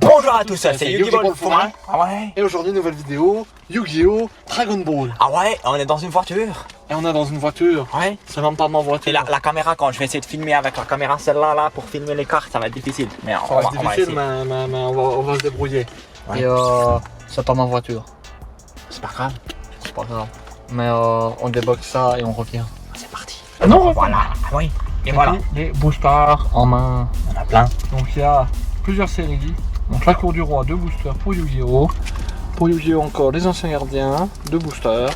Bonjour à tous, c'est Yu-Gi-Oh! Le Fouin. Ah ouais. Et aujourd'hui, nouvelle vidéo, Yu-Gi-Oh! Dragon Ball. Ah ouais, on est dans une voiture. Et on est dans une voiture. Ouais. C'est même pas ma voiture. Et la caméra, quand je vais essayer de filmer avec la caméra celle-là, là, pour filmer les cartes, ça va être difficile. Mais ça va être difficile, mais on va se débrouiller. Ouais. Et c'est pas ma voiture. C'est pas grave. C'est pas grave. Mais on débloque ça et on revient. C'est parti. Non, voilà. Ah oui. Et voilà. Les boosters en main. On a plein. Donc il y a plusieurs séries. Donc la cour du roi, 2 boosters pour Yu-Gi-Oh! Pour Yu-Gi-Oh! Encore les anciens gardiens, 2 boosters.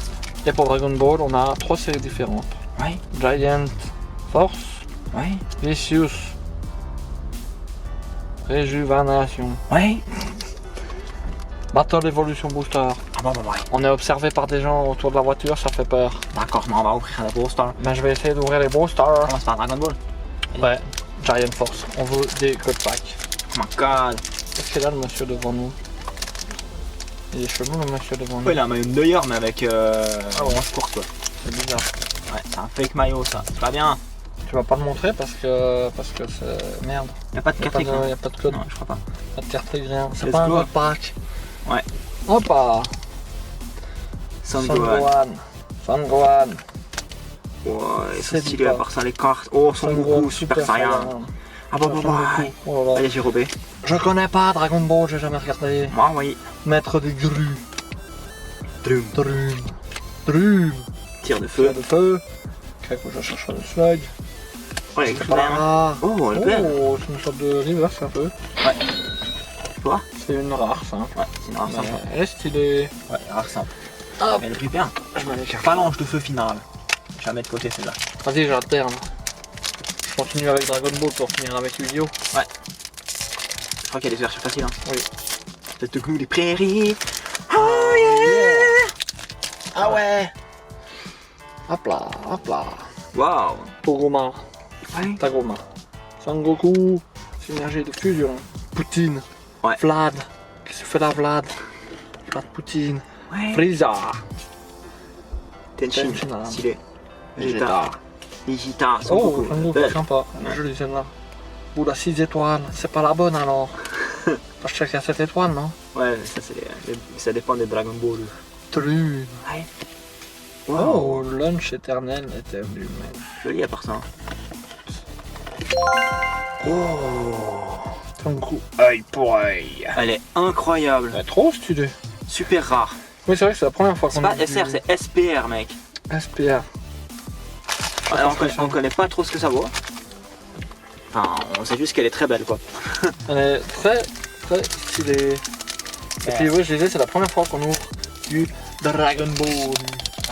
Et pour Dragon Ball, on a 3 séries différentes. Oui. Giant Force. Oui. Vicious. Réjuvenation. Oui. Battle Evolution Booster. Ah bon, ouais. On est observé par des gens autour de la voiture, ça fait peur. D'accord, mais on va ouvrir les boosters. Ben, je vais essayer d'ouvrir les boosters. On commence par Dragon Ball. Ouais. Giant Force. On veut des code packs. Oh my god. Qu'est-ce qu'il a le monsieur devant nous? Il est chelou le monsieur devant nous. Ouais, il a un maillot de Neuer, mais avec orange courte, quoi. C'est bizarre. Ouais, c'est un fake maillot, ça. C'est pas bien. Tu vas pas le montrer parce que c'est... Merde. Y'a pas de carte écran. Y'a pas de code. Non, je crois pas. Pas de carte rien. C'est Let's pas un go. code pack. Ouais. Hoppa. Son Gohan. Son Gohan. Ouais, C'est c'est stylé pas. à part ça, les cartes. Oh, Son Goku, Super Saiyan. Ah bah bah bah. Oh là là. Allez, j'ai robé. Je connais pas Dragon Ball, j'ai jamais regardé. Moi, oui. Maître des grues. Drum. Drum. Drum. Tir de Feu feu. de feu. Quelque chose, je cherche le slug. Oh, les C'est clairs. pas Oh, le clair. Oh, c'est une sorte de reverse un peu. Ouais. Tu vois? C'est une rare simple. Ouais, c'est une rare simple. Mais elle est stylée. Ouais, rare simple. Hop. Mais elle brille bien. Je vais aller chercher. Phalange de feu final. Je vais la mettre de côté celle-là. Vas-y, je la terme. Je continue avec Dragon Ball pour finir avec Yu-Gi-Oh! Ouais. Je crois qu'il y a des versions faciles. Hein. Oui. Peut-être que nous les prairies. Oh yeah! Ah ouais. Hop là, hop là. Waouh! Togoma, Ouais. Tagoma. Sangoku, synergie de fusion. Poutine. Ouais. Vlad. Qu'est-ce que fait la Vlad? Vlad Poutine. Ouais. Frieza. Tenshin. Tenshin, Stylé. Vegeta. Vegeta. Son Oh, Goku. Sangoku, Belle. sympa. Ouais. Jolie celle-là. Ouh, la 6 étoiles. C'est pas la bonne alors. Je sais qu'il y a 7 étoiles, non? Ouais, ça, ça dépend des Dragon Ball. Trune. Ouais. Oh, lunch éternel était venu. Joli à part ça. Oh. Sangoku, œil pour œil. Elle est incroyable. Ouais, trop stylé. Super rare. Oui, c'est vrai que c'est la première fois C'est qu'on pas a SR, c'est SPR, mec. SPR. Alors, on connaît pas trop ce que ça vaut. Enfin, on sait juste qu'elle est très belle, quoi. Elle est très stylée. Et puis oui, je disais, c'est la première fois qu'on ouvre du Dragon Ball.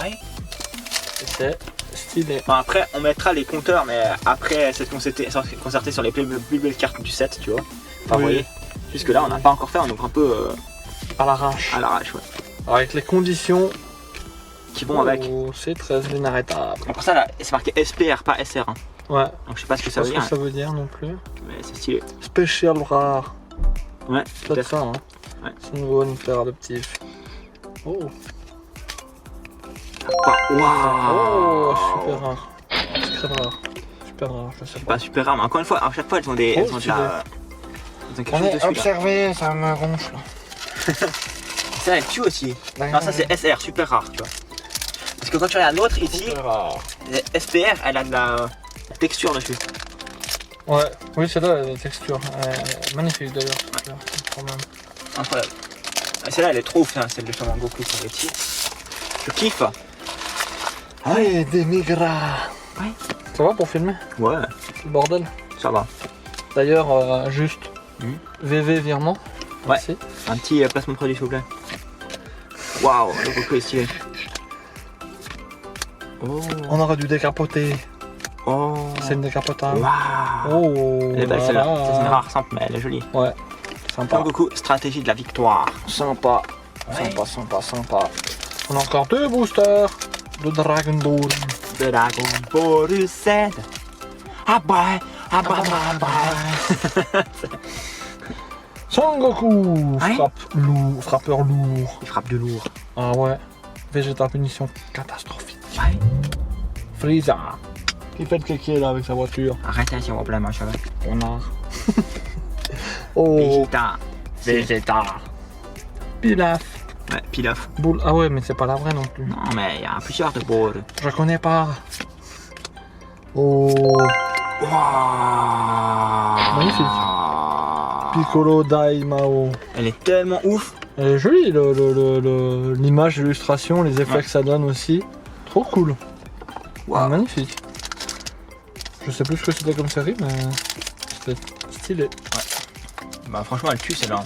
Ouais. Et c'est stylé. Bon, après, on mettra les compteurs, mais après s'être concerté sur les plus belles cartes du set, tu vois. Enfin, Oui. vous voyez. Jusque là, on n'a pas encore fait, on ouvre un peu À l'arrache. à l'arrache, ouais. Avec les conditions Qui vont avec. c'est très inarrêtable. Et pour ça, là, c'est marqué SPR, pas SR. Hein. Ouais. Donc, je sais pas ce que Je ça sais veut pas dire, ce que ça veut dire non plus. mais c'est stylé. Spécial rare. Ouais, tout à Peut-être fait. ça, hein. Ouais. C'est une bonne paire adoptive. Oh. Waouh! Oh, super rare. Très rare. Super rare, je sais pas. Pas super rare, mais encore une fois, à chaque fois, elles ont des. Oh, elles ont de stylé. la. Elles ont quelque On chose est dessus, là. observé, ça me gonfle. Ça, elle tue aussi. Non, ça, c'est SR, super rare, tu vois. Parce que quand tu regardes l'autre ici, Super rare. SPR, elle a de la texture dessus. Ouais, oui, celle-là, la texture. Magnifique d'ailleurs. Quand même. Incroyable. Ah, celle-là, elle est trop ouf, hein, celle de Shaman Goku sur les tirs. Je kiffe. Allez, des migras. Ouais. Ça va pour filmer? Ouais, Le bordel. ça va. D'ailleurs, juste Mhm. VV virement. Ouais. Merci. Un petit placement de produit, s'il vous plaît. Waouh, le Goku est stylé. Oh. On aurait dû décapoter. Oh. C'est une décapotable. Waouh. Oh. Elle est belle celle-là. voilà. Ça, c'est une rare simple, mais elle est jolie. Ouais. Sympa. Son Goku, stratégie de la victoire. Sympa. Ouais. Sympa. On a encore 2 boosters de Dragon Ball. Dragon Ball Z. Ah bah. Sangoku, Ouais. frappeur lourd. Il frappe de lourd. Ah ouais. Vegeta punition catastrophique. Ouais. Frieza. Qui fait le kéké là avec sa voiture. Arrêtez, si on voit plein machin. On a. Oh. Vegeta. Vegeta. Pilaf. Ouais, Pilaf. Boule. Ah ouais, mais c'est pas la vraie non plus. Non, mais il y a plusieurs de boules. Je connais pas. Oh. Magnifique. Piccolo Daimao. Elle est tellement ouf. Elle est jolie l'image, l'illustration, les effets Ouais. que ça donne aussi. Trop cool. Waouh. Magnifique. Je sais plus ce que c'était comme série, mais c'était stylé. Bah franchement elle tue celle-là.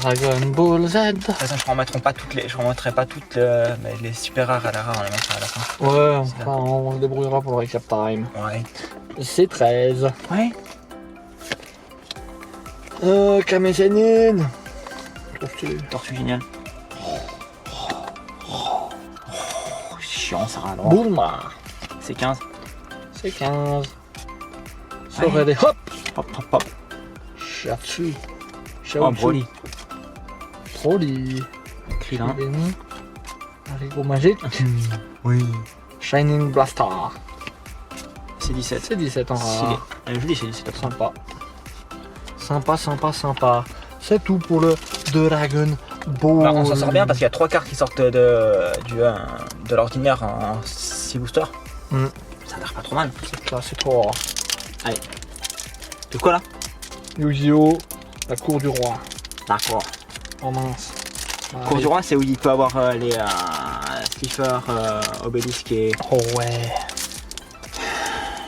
Dragon Ball Z. De toute façon je remettrai pas toutes mais les super rares à la rare, on les mettra à la fin. Ouais, enfin, on se débrouillera pour le recap time. Ouais. C'est 13. Ouais. Kame Sennin. Trop stylé. Tortue géniale. Chiant ça rallonge. Bulma. C'est 15. C'est 15. Sorel et hop. Hop hop hop. Shiatsu. Oh Broly. Broly. Krillin. Krillin. Haricot magique. Oui. Shining Blaster. C'est 17. C'est 17 en Stylé. rare. Elle est jolie c'est 17. Sympa. Sympa. C'est tout pour le Dragon Ball. Bah, on s'en sort bien parce qu'il y a 3 cartes qui sortent de l'ordinaire en 6 boosters. Ça a l'air pas trop mal. Ça, c'est trop rare. Allez. De quoi là? Yu-Gi-Oh! La cour du roi. D'accord. Oh mince. Cour du roi, c'est où il peut avoir les Slifer, Obélisque et Oh ouais.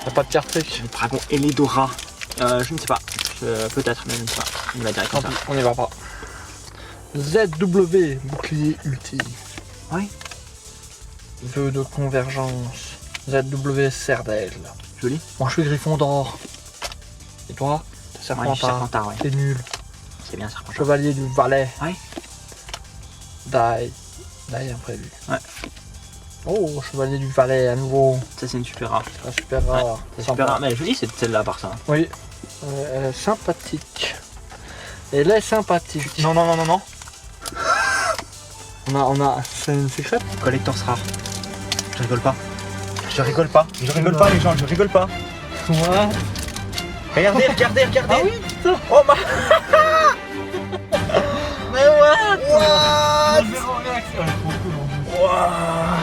Y'a pas de carte trick. le dragon et les Dora. Je ne sais pas. Peut-être, mais je ne sais pas. On va dire Tant comme pis, ça. on y va pas. ZW, bouclier ultime. Oui. Vœu de convergence. ZW, Serdaigle. Joli. Moi je suis Gryffondor. Et toi? T'es Ouais, je suis Serpentard. Serpentard, ouais. T'es nul. C'est bien Serpentard. Chevalier du Valais. Ouais. Die. Die imprévu. Ouais. Oh, Chevalier du Valais à nouveau. Ça, c'est une super rare. C'est super rare. C'est Sympa. super rare. Mais elle est jolie, c'est celle-là par ça. Oui. Elle est sympathique. Elle est sympathique. Non. On a. C'est une secrète? Collectors rare. Je rigole pas. Je rigole pas les gens, je rigole pas. Ouais. Regardez. Ah oui, putain. Oh ma. Mais what? What? Zéro réaction. Elle est trop cool en plus. Wow.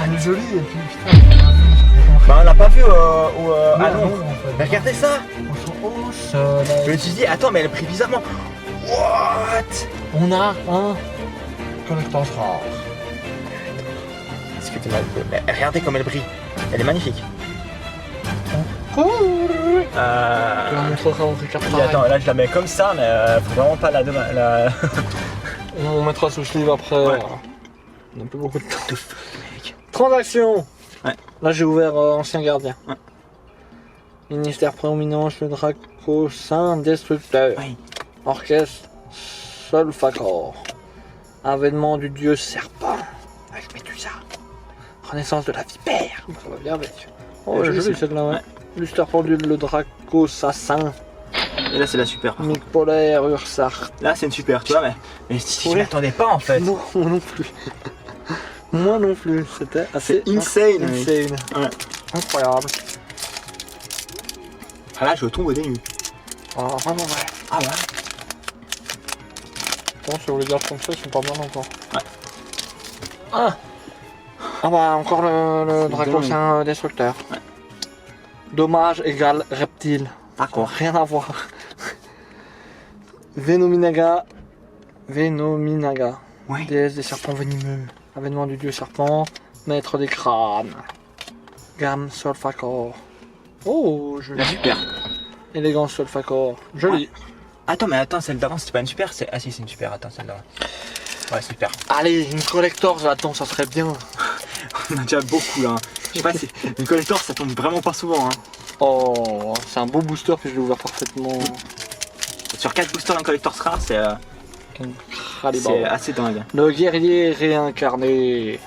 Elle est jolie et puis putain. Bah on l'a pas vu à Ah Londres. non, en fait. Mais regardez ça. Au soleil. Je me suis dit, attends mais elle brille bizarrement. What? On a un collector rare. Est-ce que t'es mal? Mais regardez comme elle brille. Elle est magnifique. Tu la montreras en recap Oui, attends, là je la mets comme ça, mais faut vraiment pas la... On mettra sous sleeve après. Ouais. On n'a plus beaucoup de temps. de feu, mec. Transaction. Ouais. Là j'ai ouvert Ancien Gardien. Ouais. Ministère prédominant, le Draco Saint Destructeur. Oui. Orchestre Solfacor. Avènement du dieu serpent. Avec Médusa. Renaissance de la vipère. Ça va bien avec. Oh, Ouais, joli joli, celle-là. Ouais. ouais. Luster pendule, le Draco Assassin. Et là c'est la super. Mic polaire, Ursart. Là c'est une super, tu vois, mais je Ouais. m'y attendais pas en fait. Non, moi non plus. Moi non plus. C'était assez C'est insane, mec. insane. Ouais. Incroyable. Ah là je tombe au dénu. Ah, vraiment ouais. Ah ouais. Bon, si vous les gardes comme ça, ils sont pas mal encore. Ouais. Ah bah encore le C'est Dracocien destructeur. Ouais. Dommage égale reptile. D'accord. Rien à voir. Venominaga. Ouais. Déesse des serpents venimeux. Avènement du dieu serpent. Maître des crânes. Gamme Solfacor. Oh, joli. La super. Élégance Solfacor. Joli. Attends, mais attends, celle d'avant c'était pas une super? Ah si, c'est une super, attends, celle d'avant. Ouais, super. Allez, une collector là-dedans, ça serait bien. On a déjà beaucoup là. Je sais pas si. Une collector ça tombe vraiment pas souvent. Hein. Oh, c'est un beau booster que je l'ai ouvert parfaitement. Sur 4 boosters d'un collector rare, c'est Incredible. assez dingue. Le guerrier réincarné.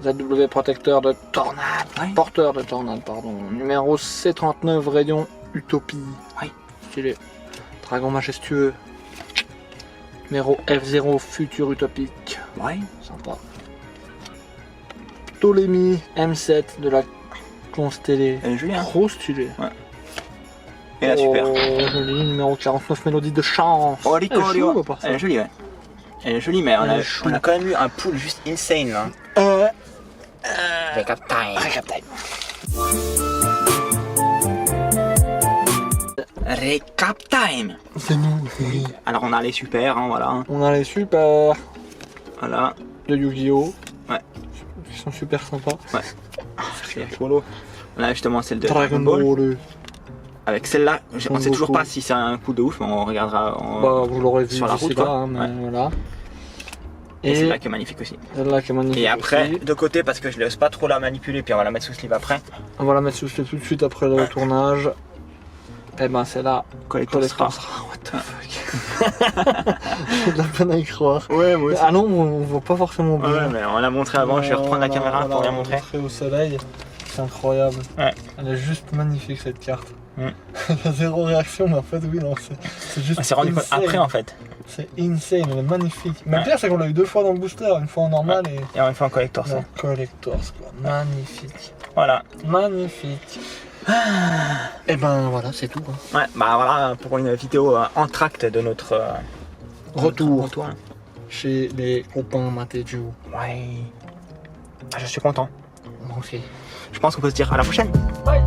ZW protecteur de tornade. Ouais. Porteur de tornade, pardon. Numéro C39, rayon Utopie. Ouais. Stylé. Dragon majestueux. Numéro F0 Futur Utopique. Ouais. Sympa. Ptolémée M7 de la Constellée. Elle est jolie, hein. Trop stylé. Et là, super. Oh, joli, numéro 49 Mélodie de chance. Oh, Elle est chou, à part ça. Elle est jolie, ouais. Elle est jolie, mais Elle est chou. on a quand même eu un pool juste insane, là. Recap time. Recap time. Recap time. C'est nous. Alors, on a les super, hein, voilà. On a les super Voilà. de Yu-Gi-Oh! Ouais. Ils sont super sympas. C'est rigolo. On a justement celle de Dragon Ball. Avec celle-là, on sait toujours Goku. pas si c'est un coup de ouf, mais on regardera Bah, vous l'aurez vu sur la d'ici route, là, quoi. hein, mais Ouais. voilà. Et Et celle-là qui est magnifique aussi. celle-là qui est magnifique. Et après, aussi. de côté, parce que je laisse pas trop la manipuler, puis on va la mettre sous sleeve après. On va la mettre sous le tout de suite après le tournage. Et ben c'est là. Collector Collector Star. Star. What the fuck. J'ai de la peine à y croire. Ouais, moi aussi. Ah non, on voit pas forcément bien. Ouais, mais on l'a montré avant, je vais reprendre la caméra pour bien montrer. Au soleil, c'est incroyable. Ouais. Elle est juste magnifique cette carte. Mm. Il y a zéro réaction, mais en fait, oui, non, c'est juste. On s'est rendu compte insane. après en fait. C'est insane, elle est magnifique. Mais le Ouais. pire, c'est qu'on l'a eu 2 fois dans le booster, une fois en normal Et on fait un collector et ça. en collector, quoi. Magnifique. Voilà. Magnifique. Et ben voilà, c'est tout. Hein. Ouais, bah voilà pour une vidéo entracte de notre Retour retour. chez les copains Mateju. Ouais. Ah, je suis content. Moi aussi. Je pense qu'on peut se dire à la prochaine. Bye.